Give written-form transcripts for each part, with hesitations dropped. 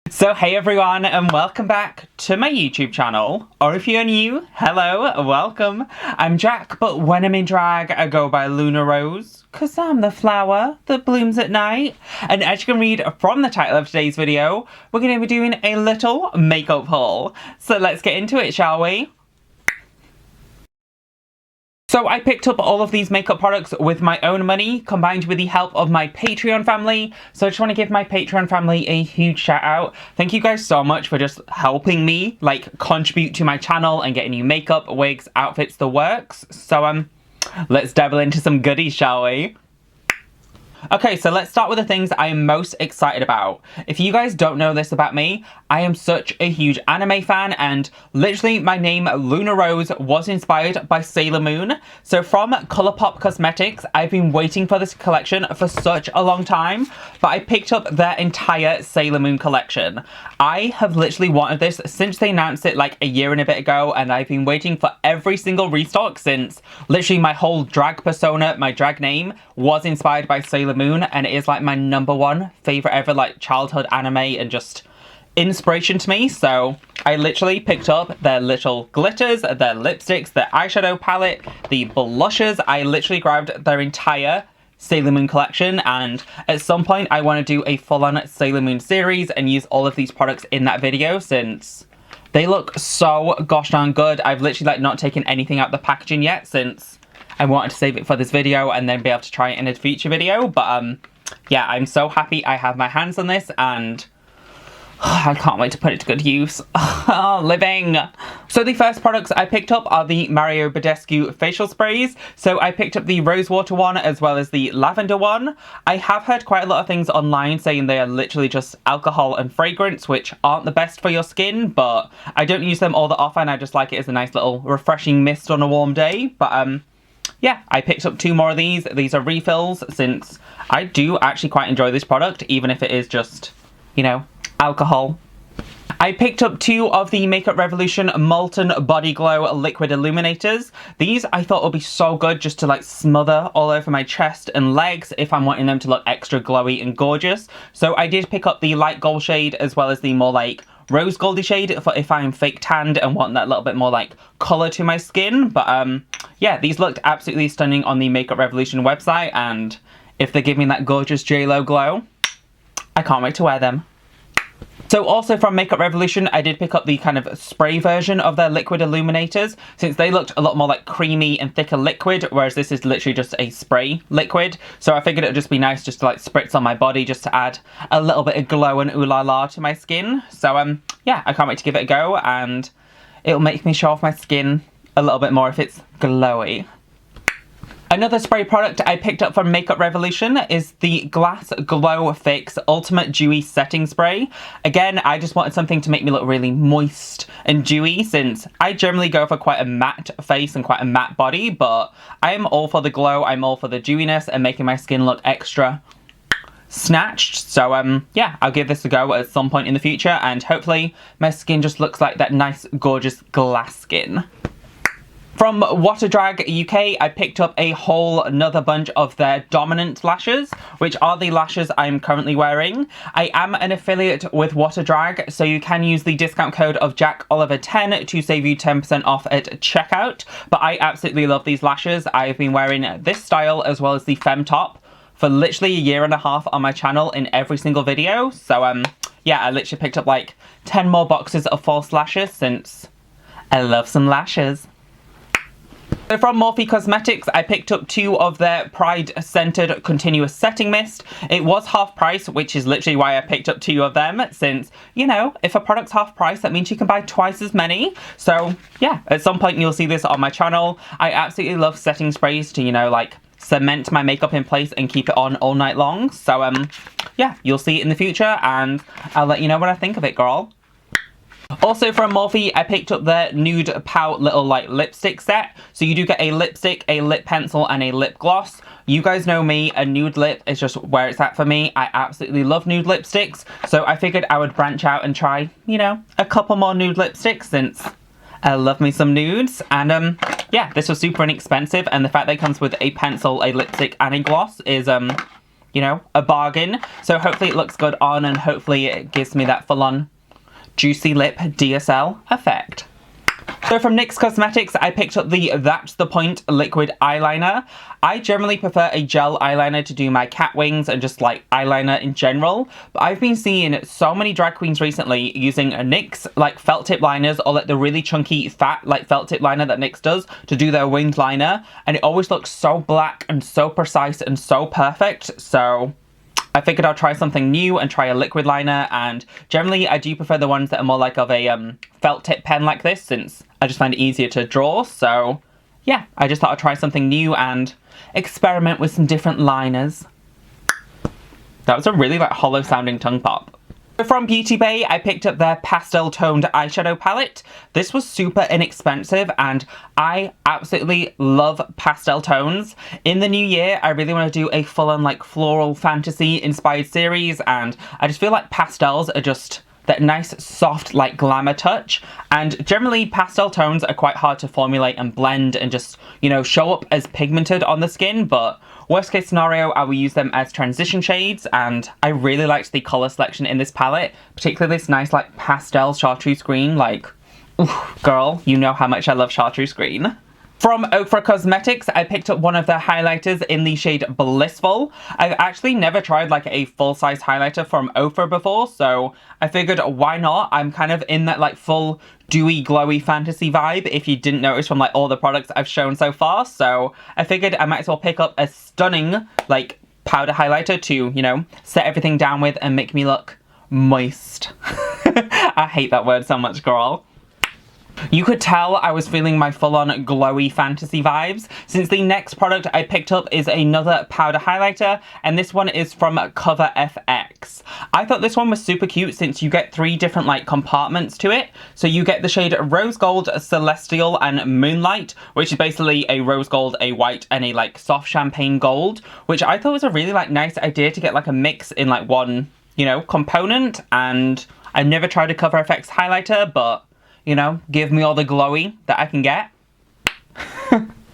So hey everyone, and welcome back to my YouTube channel, or if you're new, hello, welcome. I'm Jack, but when I'm in drag I go by Luna Rose, cause I'm the flower that blooms at night. And as you can read from the title of today's video, we're going to be doing a little makeup haul. So let's get into it, shall we? So I picked up all of these makeup products with my own money, combined with the help of my Patreon family. So I just want to give my Patreon family a huge shout out. Thank you guys so much for just helping me, contribute to my channel and getting new makeup, wigs, outfits, the works. So let's dabble into some goodies, shall we? Okay, so let's start with the things I am most excited about. If you guys don't know this about me, I am such a huge anime fan, and literally my name, Luna Rose, was inspired by Sailor Moon. So from Colourpop Cosmetics, I've been waiting for this collection for such a long time, but I picked up their entire Sailor Moon collection. I have literally wanted this since they announced it like a year and a bit ago, and I've been waiting for every single restock since literally my whole drag persona, my drag name, was inspired by Sailor Moon, and it is like my #1 favorite ever childhood anime and just inspiration to me. So I literally picked up their little glitters, their lipsticks, their eyeshadow palette, the blushes. I literally grabbed their entire Sailor Moon collection, and at some point I want to do a full-on Sailor Moon series and use all of these products in that video since they look so gosh darn good. I've literally not taken anything out of the packaging yet since I wanted to save it for this video and then be able to try it in a future video. But yeah, I'm so happy I have my hands on this, and I can't wait to put it to good use. Living! So the first products I picked up are the Mario Badescu facial sprays. So I picked up the rosewater one as well as the lavender one. I have heard quite a lot of things online saying they are literally just alcohol and fragrance, which aren't the best for your skin, but I don't use them all that often. I just like it as a nice little refreshing mist on a warm day. But yeah, I picked up 2 more of these. These are refills since I do actually quite enjoy this product, even if it is just, you know, alcohol. I picked up 2 of the Makeup Revolution Molten Body Glow Liquid Illuminators. These I thought would be so good just to smother all over my chest and legs if I'm wanting them to look extra glowy and gorgeous. So I did pick up the light gold shade as well as the more rose goldy shade for if I'm fake tanned and want that little bit more colour to my skin. But yeah, these looked absolutely stunning on the Makeup Revolution website, and if they give me that gorgeous JLo glow, I can't wait to wear them. So also from Makeup Revolution, I did pick up the kind of spray version of their liquid illuminators, since they looked a lot more creamy and thicker liquid, whereas this is literally just a spray liquid. So I figured it would just be nice just to spritz on my body just to add a little bit of glow and ooh la la to my skin. So yeah, I can't wait to give it a go, and it'll make me show off my skin a little bit more if it's glowy. Another spray product I picked up from Makeup Revolution is the Glass Glow Fix Ultimate Dewy Setting Spray. Again, I just wanted something to make me look really moist and dewy, since I generally go for quite a matte face and quite a matte body, but I'm all for the glow, I'm all for the dewiness and making my skin look extra snatched. So yeah, I'll give this a go at some point in the future, and hopefully my skin just looks like that nice gorgeous glass skin. From Water Drag UK, I picked up a whole another bunch of their Dominant lashes, which are the lashes I'm currently wearing. I am an affiliate with Water Drag, so you can use the discount code of JackOliver10 to save you 10% off at checkout. But I absolutely love these lashes. I've been wearing this style as well as the Femme Top for literally a year and a half on my channel in every single video. So yeah, I literally picked up 10 more boxes of false lashes since I love some lashes. So from Morphe Cosmetics, I picked up 2 of their Pride Scented Continuous Setting Mist. It was half price, which is literally why I picked up 2 of them, since, you know, if a product's half price, that means you can buy twice as many. So yeah, at some point you'll see this on my channel. I absolutely love setting sprays to, you know, cement my makeup in place and keep it on all night long. So yeah, you'll see it in the future, and I'll let you know what I think of it, girl. Also from Morphe, I picked up their Nude Pout little lipstick set. So you do get a lipstick, a lip pencil, and a lip gloss. You guys know me, a nude lip is just where it's at for me. I absolutely love nude lipsticks. So I figured I would branch out and try, you know, a couple more nude lipsticks since I love me some nudes. And yeah, this was super inexpensive, and the fact that it comes with a pencil, a lipstick, and a gloss is you know, a bargain. So hopefully it looks good on, and hopefully it gives me that full-on juicy lip DSL effect. So from Nyx Cosmetics, I picked up the That's the Point liquid eyeliner. I generally prefer a gel eyeliner to do my cat wings and just like eyeliner in general. But I've been seeing so many drag queens recently using Nyx like felt tip liners, or like the really chunky fat like felt tip liner that Nyx does to do their winged liner. And it always looks so black and so precise and so perfect. So I figured I'll try something new and try a liquid liner, and generally I do prefer the ones that are more like of a felt tip pen like this, since I just find it easier to draw. So yeah, I just thought I'd try something new and experiment with some different liners. That was a really like hollow sounding tongue pop. From Beauty Bay, I picked up their pastel toned eyeshadow palette. This was super inexpensive and I absolutely love pastel tones. In the new year, I really want to do a full-on like floral fantasy inspired series, and I just feel like pastels are just that nice soft like glamour touch, and generally pastel tones are quite hard to formulate and blend and just, you know, show up as pigmented on the skin, but worst case scenario, I will use them as transition shades, and I really liked the colour selection in this palette, particularly this nice like pastel chartreuse green. Like, oof, girl, you know how much I love chartreuse green. From Ofra Cosmetics, I picked up one of their highlighters in the shade Blissful. I've actually never tried like a full-size highlighter from Ofra before, so I figured why not? I'm kind of in that like full dewy, glowy fantasy vibe, if you didn't notice from like all the products I've shown so far. So I figured I might as well pick up a stunning like powder highlighter to, you know, set everything down with and make me look moist. I hate that word so much, girl. You could tell I was feeling my full-on glowy fantasy vibes, since the next product I picked up is another powder highlighter, and this one is from Cover FX. I thought this one was super cute since you get 3 different like compartments to it. So you get the shade Rose Gold, Celestial, and Moonlight, which is basically a rose gold, a white, and a like soft champagne gold, which I thought was a really like nice idea to get like a mix in like one, you know, component. And I've never tried a Cover FX highlighter, but you know, give me all the glowy that I can get.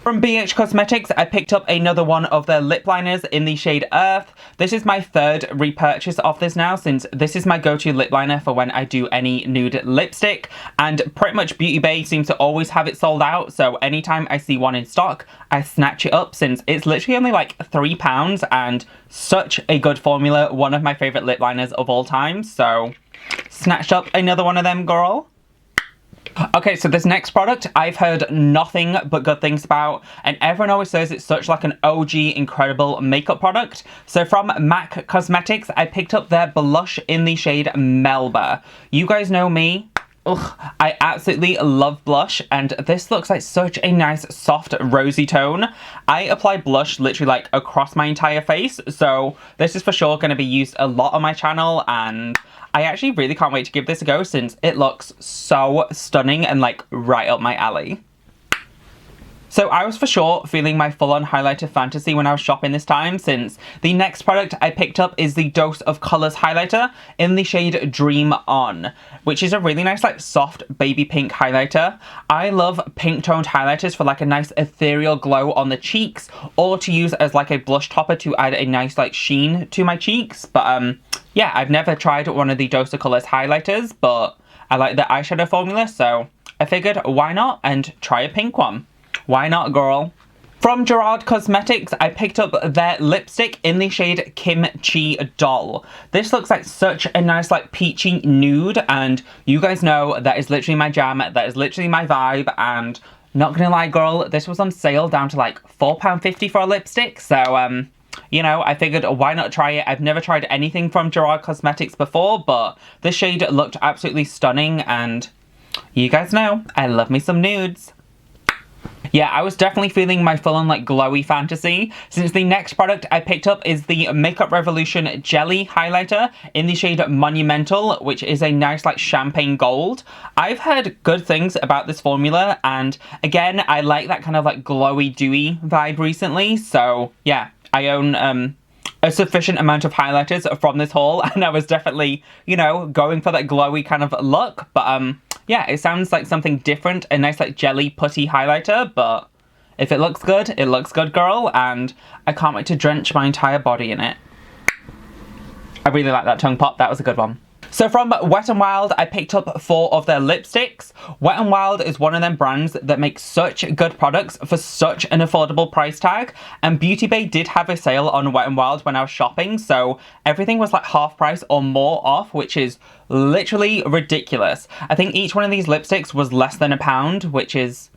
From BH Cosmetics, I picked up another one of their lip liners in the shade Earth. This is my 3rd repurchase of this now, since this is my go-to lip liner for when I do any nude lipstick. And pretty much Beauty Bay seems to always have it sold out, so anytime I see one in stock, I snatch it up, since it's literally only like £3 and such a good formula. One of my favourite lip liners of all time, so snatched up another one of them, girl. Okay, so this next product I've heard nothing but good things about, and everyone always says it's such like an OG incredible makeup product. So from MAC Cosmetics, I picked up their blush in the shade Melba. You guys know me. Ugh, I absolutely love blush, and this looks like such a nice soft rosy tone. I apply blush literally like across my entire face, so this is for sure going to be used a lot on my channel, and I actually really can't wait to give this a go since it looks so stunning and like right up my alley. So I was for sure feeling my full-on highlighter fantasy when I was shopping this time, since the next product I picked up is the Dose of Colours highlighter in the shade Dream On, which is a really nice like soft baby pink highlighter. I love pink toned highlighters for like a nice ethereal glow on the cheeks, or to use as like a blush topper to add a nice like sheen to my cheeks. But yeah, I've never tried one of the Dose of Colours highlighters, but I like the eyeshadow formula, so I figured why not and try a pink one. Why not, girl? From Gerard Cosmetics, I picked up their lipstick in the shade Kimchi Doll. This looks like such a nice like peachy nude, and you guys know that is literally my jam, that is literally my vibe, and not gonna lie, girl, this was on sale down to like £4.50 for a lipstick, so you know, I figured why not try it. I've never tried anything from Gerard Cosmetics before, but this shade looked absolutely stunning, and you guys know I love me some nudes. Yeah, I was definitely feeling my full-on like glowy fantasy, since the next product I picked up is the Makeup Revolution Jelly Highlighter in the shade Monumental, which is a nice like champagne gold. I've heard good things about this formula, and again, I like that kind of like glowy dewy vibe recently, so yeah, I own a sufficient amount of highlighters from this haul, and I was definitely, you know, going for that glowy kind of look, but yeah, it sounds like something different, a nice like jelly putty highlighter, but if it looks good, girl, and I can't wait to drench my entire body in it. I really like that tongue pop. That was a good one. So from Wet n Wild, I picked up 4 of their lipsticks. Wet n Wild is one of them brands that makes such good products for such an affordable price tag. And Beauty Bay did have a sale on Wet n Wild when I was shopping, so everything was like half price or more off, which is literally ridiculous. I think each one of these lipsticks was less than £1, which is,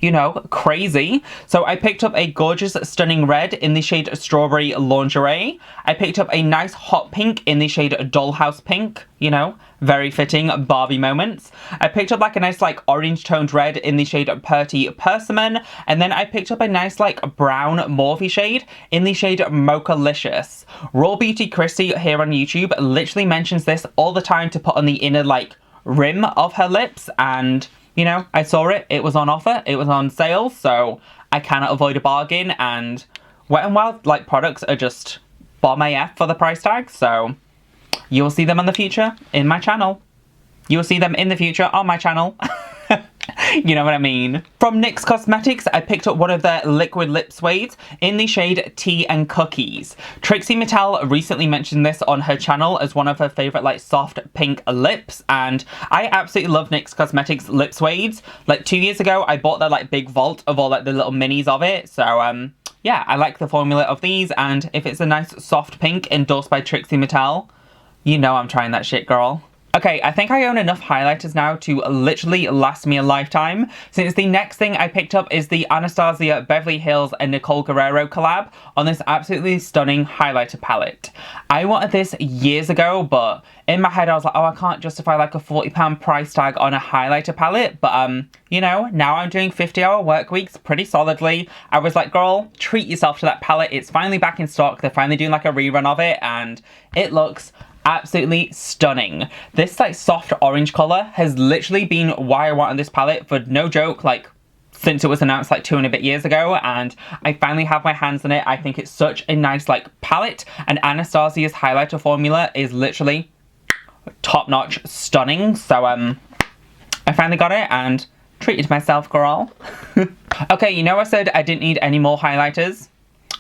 you know, crazy. So I picked up a gorgeous stunning red in the shade Strawberry Lingerie. I picked up a nice hot pink in the shade Dollhouse Pink, you know, very fitting Barbie moments. I picked up like a nice like orange toned red in the shade Purty Persimmon, and then I picked up a nice like brown mauvey shade in the shade Mochalicious. Raw Beauty Christy here on YouTube literally mentions this all the time to put on the inner like rim of her lips, and you know, I saw it, it was on offer, it was on sale, so I cannot avoid a bargain, and Wet n Wild like products are just bomb AF for the price tag, so you will see them in the future in my channel. You will see them in the future on my channel. You know what I mean. From Nyx Cosmetics, I picked up one of their liquid lip suedes in the shade Tea and Cookies. Trixie Mattel recently mentioned this on her channel as one of her favorite like soft pink lips, and I absolutely love Nyx Cosmetics lip suedes. Like 2 years ago, I bought their like big vault of all like the little minis of it, so yeah, I like the formula of these, and if it's a nice soft pink endorsed by Trixie Mattel, you know I'm trying that shit, girl. Okay, I think I own enough highlighters now to literally last me a lifetime, since the next thing I picked up is the Anastasia, Beverly Hills and Nicole Guerrero collab on this absolutely stunning highlighter palette. I wanted this years ago, but in my head I was like, oh, I can't justify like a £40 price tag on a highlighter palette, but you know, now I'm doing 50-hour work weeks pretty solidly. I was like, girl, treat yourself to that palette. It's finally back in stock. They're finally doing like a rerun of it, and it looks absolutely stunning. This like soft orange color has literally been why I wanted this palette for no joke, like since it was announced like 2 and a bit years ago, and I finally have my hands on it. I think it's such a nice like palette, and Anastasia's highlighter formula is literally top-notch stunning, so I finally got it and treated myself, girl. Okay, you know I said I didn't need any more highlighters?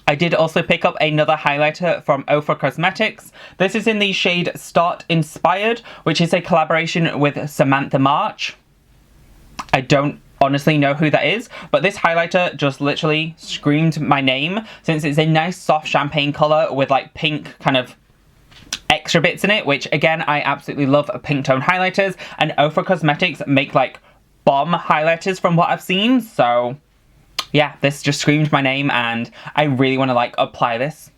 I did also pick up another highlighter from Ofra Cosmetics. This is in the shade Start Inspired, which is a collaboration with Samantha March. I don't honestly know who that is, but this highlighter just literally screamed my name, since it's a nice soft champagne color with like pink kind of extra bits in it, which again, I absolutely love pink tone highlighters, and Ofra Cosmetics make like bomb highlighters from what I've seen, so yeah, this just screamed my name, and I really want to like apply this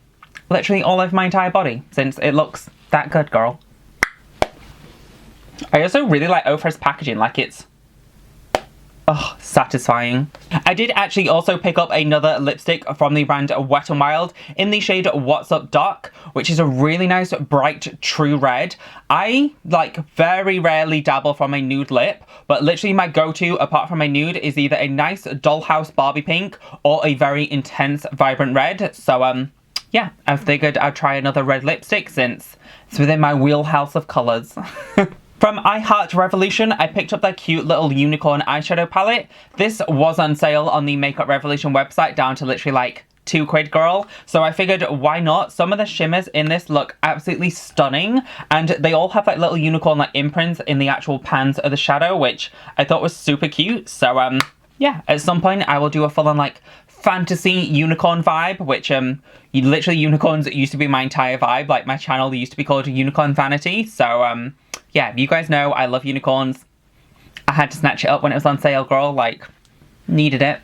literally all over my entire body, since it looks that good, girl. I also really like Ofra's packaging, like it's satisfying. I did actually also pick up another lipstick from the brand Wet n Wild in the shade What's Up Doc, which is a really nice bright true red. I like very rarely dabble from a nude lip, but literally my go-to apart from a nude is either a nice dollhouse Barbie pink or a very intense vibrant red. So yeah, I figured I'd try another red lipstick since it's within my wheelhouse of colors. From I Heart Revolution, I picked up their cute little unicorn eyeshadow palette. This was on sale on the Makeup Revolution website down to literally like £2, girl. So I figured, why not? Some of the shimmers in this look absolutely stunning, and they all have like little unicorn like imprints in the actual pans of the shadow, which I thought was super cute. So yeah, at some point I will do a full-on like fantasy unicorn vibe, which literally unicorns used to be my entire vibe. Like my channel used to be called Unicorn Vanity. So yeah, you guys know I love unicorns. I had to snatch it up when it was on sale, girl. Like, needed it.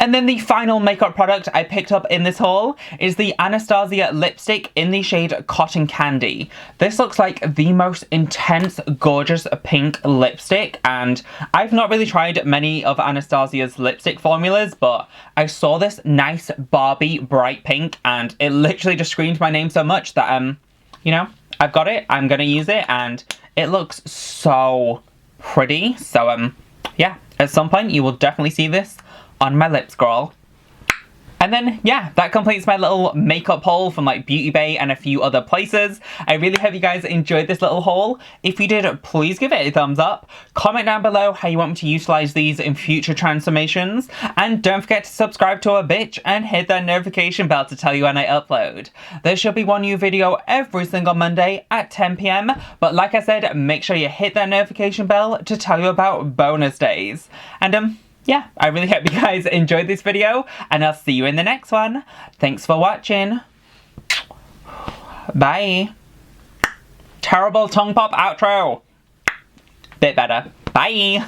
And then the final makeup product I picked up in this haul is the Anastasia lipstick in the shade Cotton Candy. This looks like the most intense, gorgeous pink lipstick, and I've not really tried many of Anastasia's lipstick formulas, but I saw this nice Barbie bright pink, and it literally just screamed my name so much that, you know, I've got it, I'm gonna use it, and it looks so pretty. So, yeah, at some point you will definitely see this on my lips, girl. And then, yeah, that completes my little makeup haul from like Beauty Bay and a few other places. I really hope you guys enjoyed this little haul. If you did, please give it a thumbs up. Comment down below how you want me to utilize these in future transformations. And don't forget to subscribe to our bitch and hit that notification bell to tell you when I upload. There should be one new video every single Monday at 10 PM. But like I said, make sure you hit that notification bell to tell you about bonus days. And yeah, I really hope you guys enjoyed this video, and I'll see you in the next one. Thanks for watching. Bye. Terrible tongue pop outro. Bit better. Bye.